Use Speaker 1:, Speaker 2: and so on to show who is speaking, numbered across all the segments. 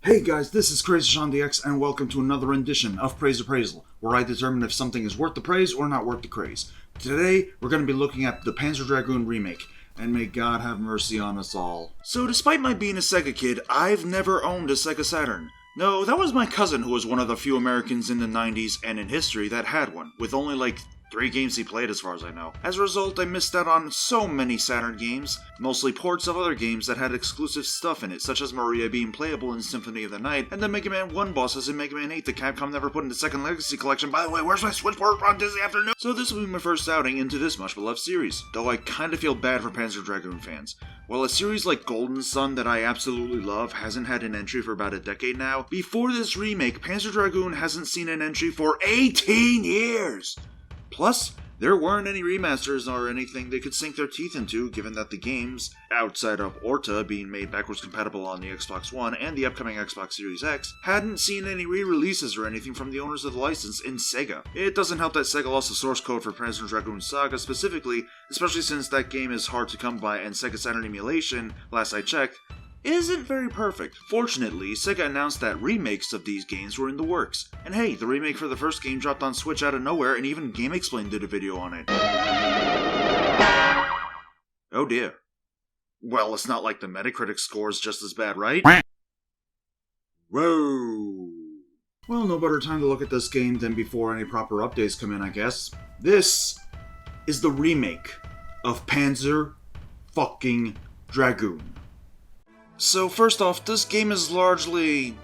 Speaker 1: Hey guys, this is Crazy Sean DX, and welcome to another rendition of Praise Appraisal, where I determine if something is worth the praise or not worth the craze. Today, we're going to be looking at the Panzer Dragoon remake, and may God have mercy on us all. So despite my being a Sega kid, I've never owned a Sega Saturn. No, that was my cousin who was one of the few Americans in the 90s and in history that had one, with only like 3 games he played as far as I know. As a result, I missed out on so many Saturn games, mostly ports of other games that had exclusive stuff in it, such as Maria being playable in Symphony of the Night, and the Mega Man 1 bosses in Mega Man 8 that Capcom never put in the Second Legacy Collection. By the way, where's my Switch port on Disney Afternoon? So this will be my first outing into this much beloved series, though I kinda feel bad for Panzer Dragoon fans. While a series like Golden Sun that I absolutely love hasn't had an entry for about a decade now, before this remake, Panzer Dragoon hasn't seen an entry for 18 years! Plus, there weren't any remasters or anything they could sink their teeth into, given that the games, outside of Orta being made backwards compatible on the Xbox One and the upcoming Xbox Series X, hadn't seen any re-releases or anything from the owners of the license in Sega. It doesn't help that Sega lost the source code for Panzer Dragoon Saga specifically, especially since that game is hard to come by and Sega Saturn emulation, last I checked, isn't very perfect. Fortunately, Sega announced that remakes of these games were in the works. And hey, the remake for the first game dropped on Switch out of nowhere, and even GameXplain did a video on it. Oh dear. Well, it's not like the Metacritic score is just as bad, right? Whoa. Well, no better time to look at this game than before any proper updates come in, I guess. This is the remake of Panzer fucking Dragoon. So first off, this game is largely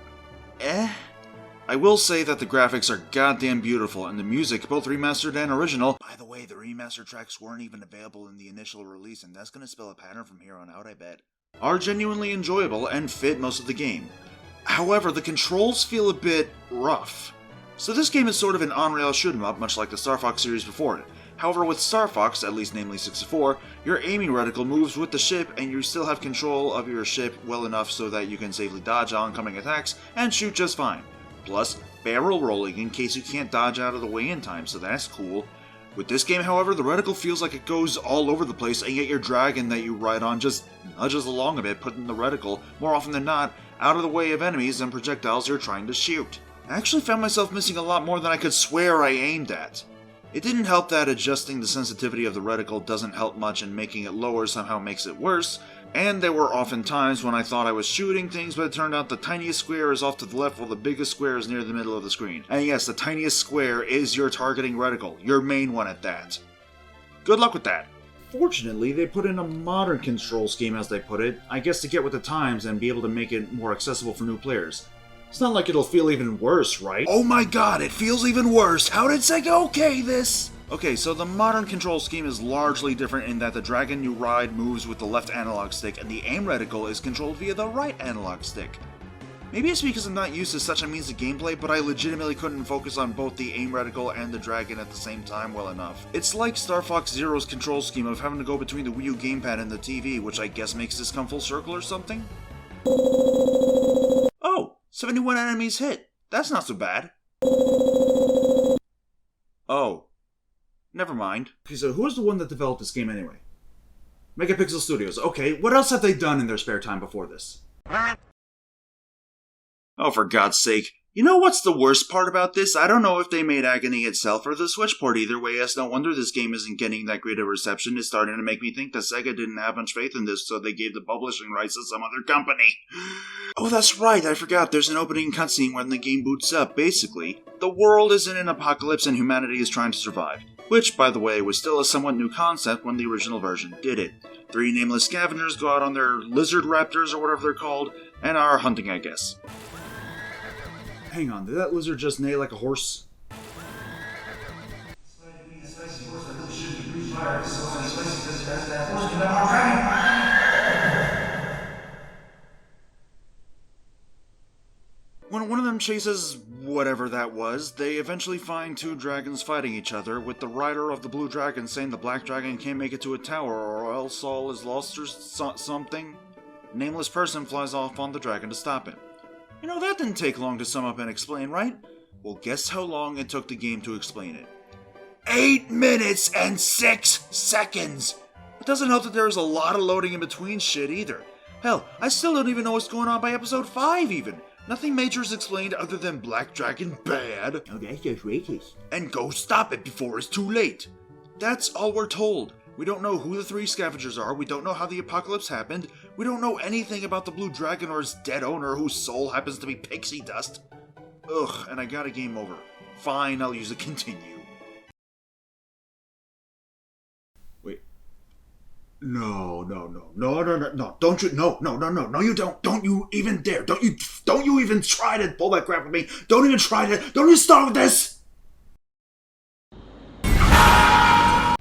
Speaker 1: I will say that the graphics are goddamn beautiful, and the music, both remastered and original. By the way, the remastered tracks weren't even available in the initial release, and that's gonna spell a pattern from here on out, I bet. Are genuinely enjoyable and fit most of the game. However, the controls feel a bit rough. So this game is sort of an on-rail shoot-'em-up, much like the Star Fox series before it. However, with Star Fox, at least namely 64, your aiming reticle moves with the ship and you still have control of your ship well enough so that you can safely dodge oncoming attacks and shoot just fine. Plus, barrel rolling in case you can't dodge out of the way in time, so that's cool. With this game, however, the reticle feels like it goes all over the place, and yet your dragon that you ride on just nudges along a bit, putting the reticle, more often than not, out of the way of enemies and projectiles you're trying to shoot. I actually found myself missing a lot more than I could swear I aimed at. It didn't help that adjusting the sensitivity of the reticle doesn't help much, and making it lower somehow makes it worse, and there were often times when I thought I was shooting things, but it turned out the tiniest square is off to the left while the biggest square is near the middle of the screen. And yes, the tiniest square is your targeting reticle, your main one at that. Good luck with that. Fortunately, they put in a modern control scheme, as they put it, I guess to get with the times and be able to make it more accessible for new players. It's not like it'll feel even worse, right? Oh my god, it feels even worse! How did Sega okay this? Okay, so the modern control scheme is largely different in that the dragon you ride moves with the left analog stick and the aim reticle is controlled via the right analog stick. Maybe it's because I'm not used to such a means of gameplay, but I legitimately couldn't focus on both the aim reticle and the dragon at the same time well enough. It's like Star Fox Zero's control scheme of having to go between the Wii U gamepad and the TV, which I guess makes this come full circle or something? Oh! 71 enemies hit. That's not so bad. Oh. Never mind. Okay, so who was the one that developed this game anyway? Megapixel Studios. Okay, what else have they done in their spare time before this? Oh, for God's sake. You know what's the worst part about this? I don't know if they made Agony itself or the Switch port either way, as no wonder this game isn't getting that great a reception. It's starting to make me think that Sega didn't have much faith in this, so they gave the publishing rights to some other company. Oh, that's right, I forgot, there's an opening cutscene when the game boots up. Basically, the world is in an apocalypse and humanity is trying to survive. Which, by the way, was still a somewhat new concept when the original version did it. 3 nameless scavengers go out on their lizard raptors or whatever they're called, and are hunting, I guess. Hang on, did that lizard just neigh like a horse? When one of them chases whatever that was, they eventually find 2 dragons fighting each other, with the rider of the blue dragon saying the black dragon can't make it to a tower or else all is lost or something. A nameless person flies off on the dragon to stop him. You know, that didn't take long to sum up and explain, right? Well, guess how long it took the game to explain it. 8 minutes and 6 seconds! It doesn't help that there's a lot of loading in between shit either. Hell, I still don't even know what's going on by episode 5 even. Nothing major is explained other than Black Dragon bad.
Speaker 2: Oh, that's just racist.
Speaker 1: And go stop it before it's too late. That's all we're told. We don't know who the three scavengers are, we don't know how the apocalypse happened, we don't know anything about the Blue Dragon or his dead owner whose soul happens to be pixie dust. Ugh, and I got a game over. Fine, I'll use a continue. Wait. No, don't you, no, you don't you even dare, don't you even try to pull that crap with me, don't even start with this!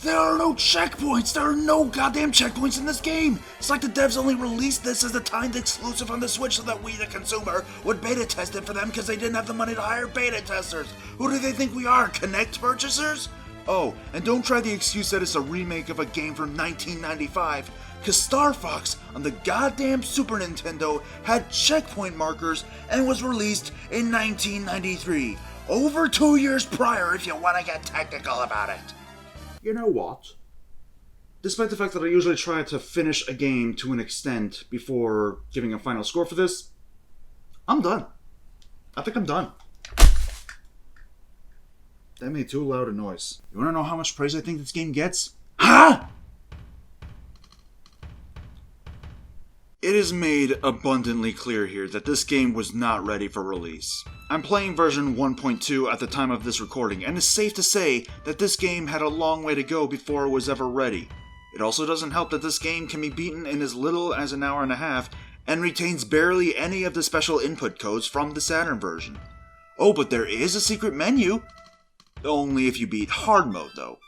Speaker 1: There are no checkpoints! There are no goddamn checkpoints in this game! It's like the devs only released this as a timed exclusive on the Switch so that we, the consumer, would beta test it for them because they didn't have the money to hire beta testers! Who do they think we are, Connect purchasers? Oh, and don't try the excuse that it's a remake of a game from 1995, because Star Fox on the goddamn Super Nintendo had checkpoint markers and was released in 1993. Over 2 years prior if you want to get technical about it. You know what? Despite the fact that I usually try to finish a game to an extent before giving a final score for this, I'm done. I think I'm done. That made too loud a noise. You wanna know how much praise I think this game gets? Huh? It is made abundantly clear here that this game was not ready for release. I'm playing version 1.2 at the time of this recording, and it's safe to say that this game had a long way to go before it was ever ready. It also doesn't help that this game can be beaten in as little as an hour and a half, and retains barely any of the special input codes from the Saturn version. Oh, but there is a secret menu! Only if you beat hard mode, though.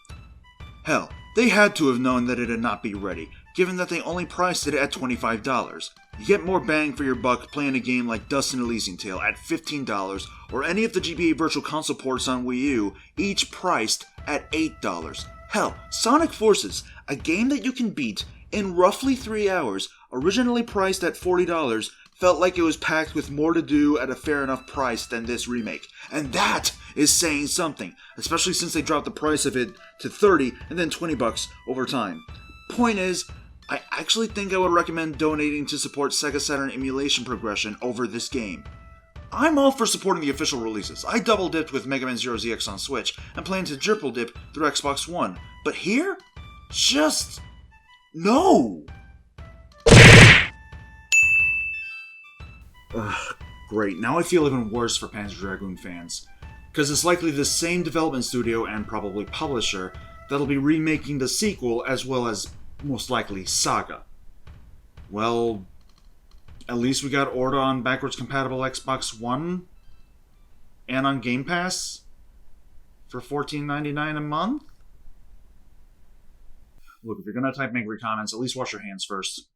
Speaker 1: Hell, they had to have known that it'd not be ready, given that they only priced it at $25. You get more bang for your buck playing a game like Dust and Elysian Tale at $15, or any of the GBA Virtual Console ports on Wii U, each priced at $8. Hell, Sonic Forces, a game that you can beat in roughly 3 hours, originally priced at $40, felt like it was packed with more to do at a fair enough price than this remake. And that is saying something, especially since they dropped the price of it to $30 and then $20 over time. Point is, I actually think I would recommend donating to support Sega Saturn emulation progression over this game. I'm all for supporting the official releases. I double dipped with Mega Man Zero ZX on Switch and plan to triple dip through Xbox One. But here? Just... no! Ugh, great. Now I feel even worse for Panzer Dragoon fans. Because it's likely the same development studio and probably publisher that'll be remaking the sequel as well as, most likely, Saga. Well, at least we got Orda on backwards compatible Xbox One and on Game Pass for $14.99 a month? Look, if you're gonna type angry comments, at least wash your hands first.